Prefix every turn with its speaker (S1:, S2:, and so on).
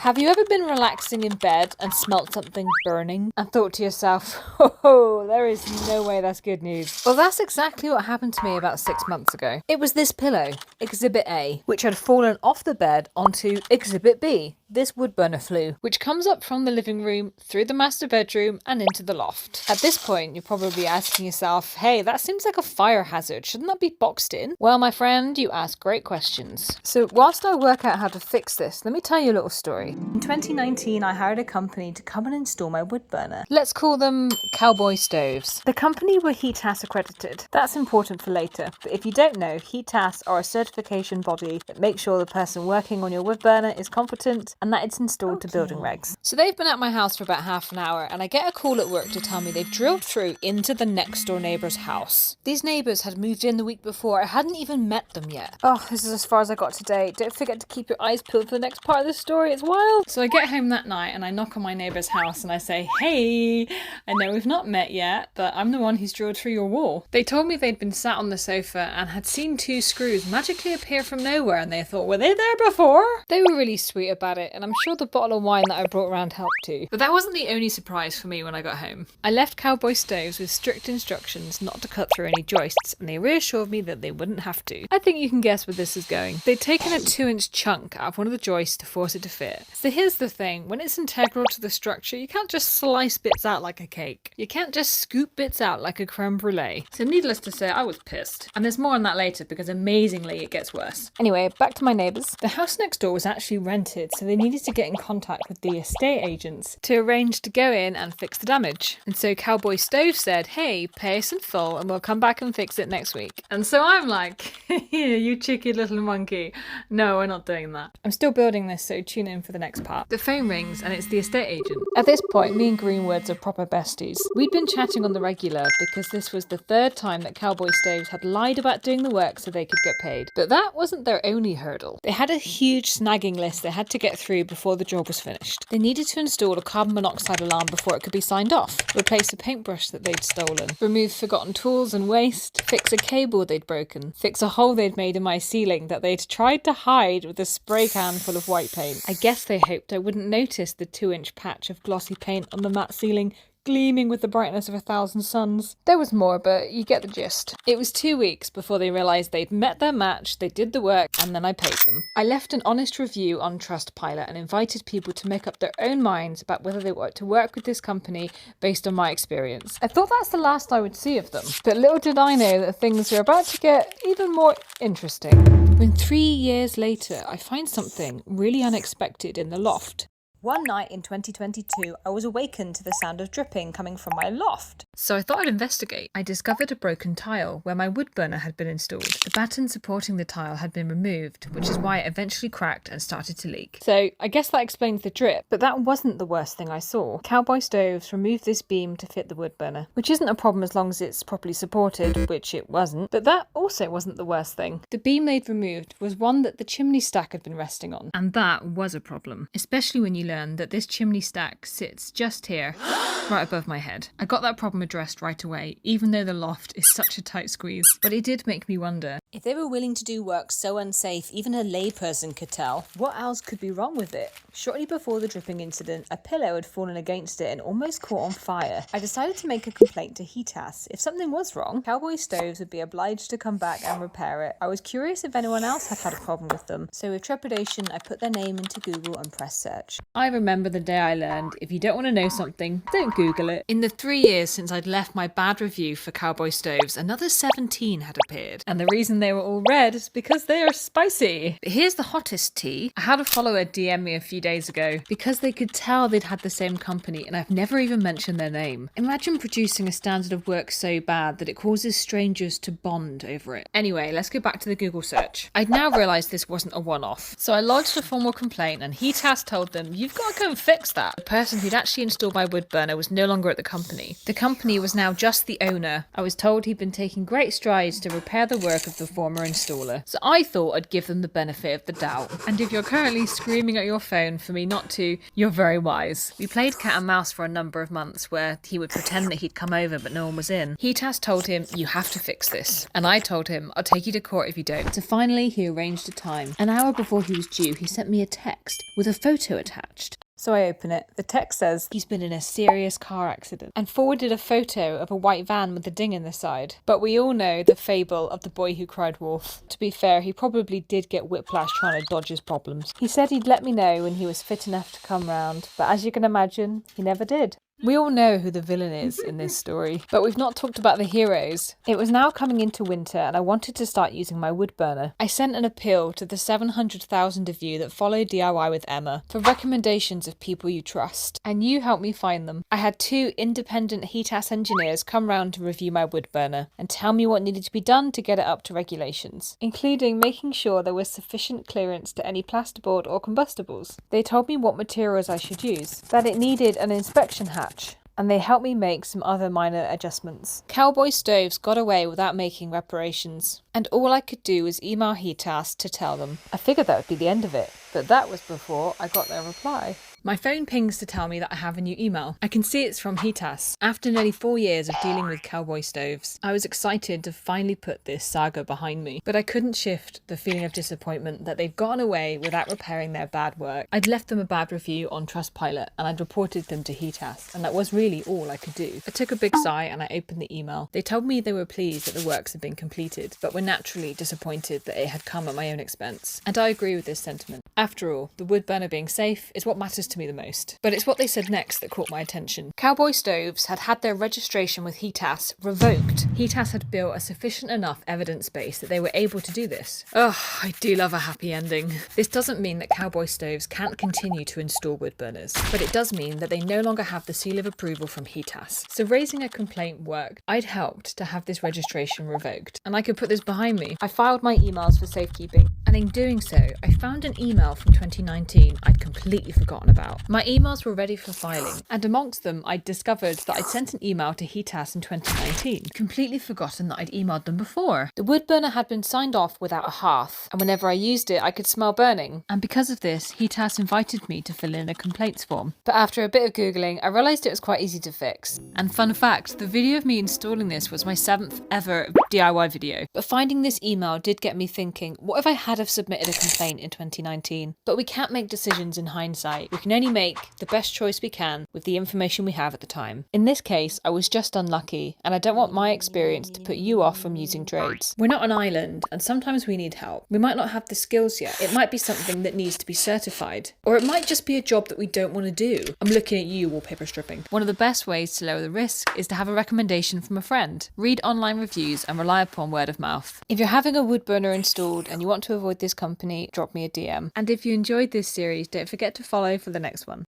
S1: Have you ever been relaxing in bed and smelt something burning and thought to yourself, oh, there is no way that's good news? Well, that's exactly what happened to me about 6 months ago. It was this pillow, Exhibit A, which had fallen off the bed onto Exhibit B, this wood burner flue, which comes up from the living room, through the master bedroom and into the loft. At this point, you're probably asking yourself, hey, that seems like a fire hazard. Shouldn't that be boxed in? Well, my friend, you ask great questions. So whilst I work out how to fix this, let me tell you a little story. In 2019, I hired a company to come and install my wood burner. Let's call them Cowboy Stoves. The company were HETAS accredited. That's important for later, but if you don't know, HETAS are a certification body that makes sure the person working on your wood burner is competent and that it's installed to building regs. So they've been at my house for about half an hour and I get a call at work to tell me they've drilled through into the next door neighbour's house. These neighbours had moved in the week before. I hadn't even met them yet. Oh, this is as far as I got today. Don't forget to keep your eyes peeled for the next part of the story. It's wild. So I get home that night and I knock on my neighbour's house and I say, hey, I know we've not met yet, but I'm the one who's drilled through your wall. They told me they'd been sat on the sofa and had seen 2 screws magically appear from nowhere and they thought, were they there before? They were really sweet about it and I'm sure the bottle of wine that I brought around helped too. But that wasn't the only surprise for me when I got home. I left Cowboy Stoves with strict instructions not to cut through any joists and they reassured me that they wouldn't have to. I think you can guess where this is going. They'd taken a 2-inch chunk out of one of the joists to force it to fit. So here's the thing, when it's integral to the structure, you can't just slice bits out like a cake. You can't just scoop bits out like a creme brulee. So needless to say, I was pissed. And there's more on that later because amazingly it gets worse. Anyway, back to my neighbours. The house next door was actually rented, so they needed to get in contact with the estate agents to arrange to go in and fix the damage. And so Cowboy Stove said, hey, pay us in full and we'll come back and fix it next week. And so I'm like, you cheeky little monkey. No, we're not doing that. I'm still building this, so tune in for the next part. The phone rings and it's the estate agent. At this point, me and Greenwoods are proper besties. We'd been chatting on the regular because this was the 3rd time that Cowboy Stoves had lied about doing the work so they could get paid. But that wasn't their only hurdle. They had a huge snagging list they had to get through before the job was finished. They needed to install a carbon monoxide alarm before it could be signed off, replace a paintbrush that they'd stolen, remove forgotten tools and waste, fix a cable they'd broken, fix a hole they'd made in my ceiling that they'd tried to hide with a spray can full of white paint. I guess they hoped I wouldn't notice the 2-inch patch of glossy paint on the matte ceiling gleaming with the brightness of 1,000 suns. There was more, but you get the gist. It was 2 weeks before they realised they'd met their match, they did the work, and then I paid them. I left an honest review on Trustpilot and invited people to make up their own minds about whether they wanted to work with this company based on my experience. I thought that's the last I would see of them, but little did I know that things were about to get even more interesting. When 3 years later, I find something really unexpected in the loft. One night in 2022, I was awakened to the sound of dripping coming from my loft. So I thought I'd investigate. I discovered a broken tile where my wood burner had been installed. The batten supporting the tile had been removed, which is why it eventually cracked and started to leak. So I guess that explains the drip, but that wasn't the worst thing I saw. Cowboy Stoves removed this beam to fit the wood burner, which isn't a problem as long as it's properly supported, which it wasn't. But that also wasn't the worst thing. The beam they'd removed was one that the chimney stack had been resting on, and that was a problem, especially when you learn that this chimney stack sits just here, right above my head. I got that problem addressed right away, even though the loft is such a tight squeeze. But it did make me wonder, if they were willing to do work so unsafe even a layperson could tell, what else could be wrong with it? Shortly before the dripping incident, a pillow had fallen against it and almost caught on fire. I decided to make a complaint to HETAS. If something was wrong, Cowboy Stoves would be obliged to come back and repair it. I was curious if anyone else had had a problem with them, so with trepidation I put their name into Google and pressed search. I remember the day I learned, if you don't want to know something, don't Google it. In the 3 years since I'd left my bad review for Cowboy Stoves, another 17 had appeared. And the reason they were all red is because they are spicy. But here's the hottest tea. I had a follower DM me a few days ago because they could tell they'd had the same company and I've never even mentioned their name. Imagine producing a standard of work so bad that it causes strangers to bond over it. Anyway, let's go back to the Google search. I'd now realised this wasn't a one-off. So I lodged a formal complaint and HETAS told them, you've got to go and fix that. The person who'd actually installed my wood burner was no longer at the company. The company was now just the owner. I was told he'd been taking great strides to repair the work of the former installer. So I thought I'd give them the benefit of the doubt. And if you're currently screaming at your phone for me not to, you're very wise. We played cat and mouse for a number of months where he would pretend that he'd come over but no one was in. Heatas told him, you have to fix this. And I told him, I'll take you to court if you don't. So finally he arranged a time. An hour before he was due, he sent me a text with a photo attached. So I open it. The text says he's been in a serious car accident and forwarded a photo of a white van with a ding in the side. But we all know the fable of the boy who cried wolf. To be fair, he probably did get whiplash trying to dodge his problems. He said he'd let me know when he was fit enough to come round, but as you can imagine, he never did. We all know who the villain is in this story, but we've not talked about the heroes. It was now coming into winter and I wanted to start using my wood burner. I sent an appeal to the 700,000 of you that follow DIY with Emma for recommendations of people you trust, and you helped me find them. I had 2 independent Heatas engineers come round to review my wood burner and tell me what needed to be done to get it up to regulations, including making sure there was sufficient clearance to any plasterboard or combustibles. They told me what materials I should use, that it needed an inspection hatch, and they helped me make some other minor adjustments. Cowboy Stoves got away without making reparations, and all I could do was email Heatas to tell them. I figured that would be the end of it, but that was before I got their reply. My phone pings to tell me that I have a new email. I can see it's from Heatas. After nearly 4 years of dealing with Cowboy Stoves, I was excited to finally put this saga behind me, but I couldn't shift the feeling of disappointment that they've gotten away without repairing their bad work. I'd left them a bad review on Trustpilot and I'd reported them to Heatas, and that was really all I could do. I took a big sigh and I opened the email. They told me they were pleased that the works had been completed, but were naturally disappointed that it had come at my own expense. And I agree with this sentiment. After all, the wood burner being safe is what matters to me the most. But it's what they said next that caught my attention. Cowboy Stoves had their registration with Heatas revoked. Heatas had built a sufficient enough evidence base that they were able to do this. Oh, I do love a happy ending. This doesn't mean that Cowboy Stoves can't continue to install wood burners, but it does mean that they no longer have the seal of approval from Heatas. So raising a complaint worked. I'd helped to have this registration revoked, and I could put this behind me. I filed my emails for safekeeping, and in doing so, I found an email from 2019 I'd completely forgotten about. My emails were ready for filing, and amongst them I'd discovered that I'd sent an email to Heatas in 2019, completely forgotten that I'd emailed them before. The wood burner had been signed off without a hearth, and whenever I used it I could smell burning, and because of this Heatas invited me to fill in a complaints form. But after a bit of googling I realised it was quite easy to fix. And fun fact, the video of me installing this was my 7th ever DIY video. But finding this email did get me thinking, what if I had have submitted a complaint in 2019? But we can't make decisions in hindsight. We can only make the best choice we can with the information we have at the time. In this case, I was just unlucky, and I don't want my experience to put you off from using trades. We're not an island, and sometimes we need help. We might not have the skills yet. It might be something that needs to be certified, or it might just be a job that we don't want to do. I'm looking at you, wallpaper stripping. One of the best ways to lower the risk is to have a recommendation from a friend. Read online reviews and rely upon word of mouth. If you're having a wood burner installed and you want to avoid this company, drop me a DM. And if you enjoyed this series, don't forget to follow for the next one.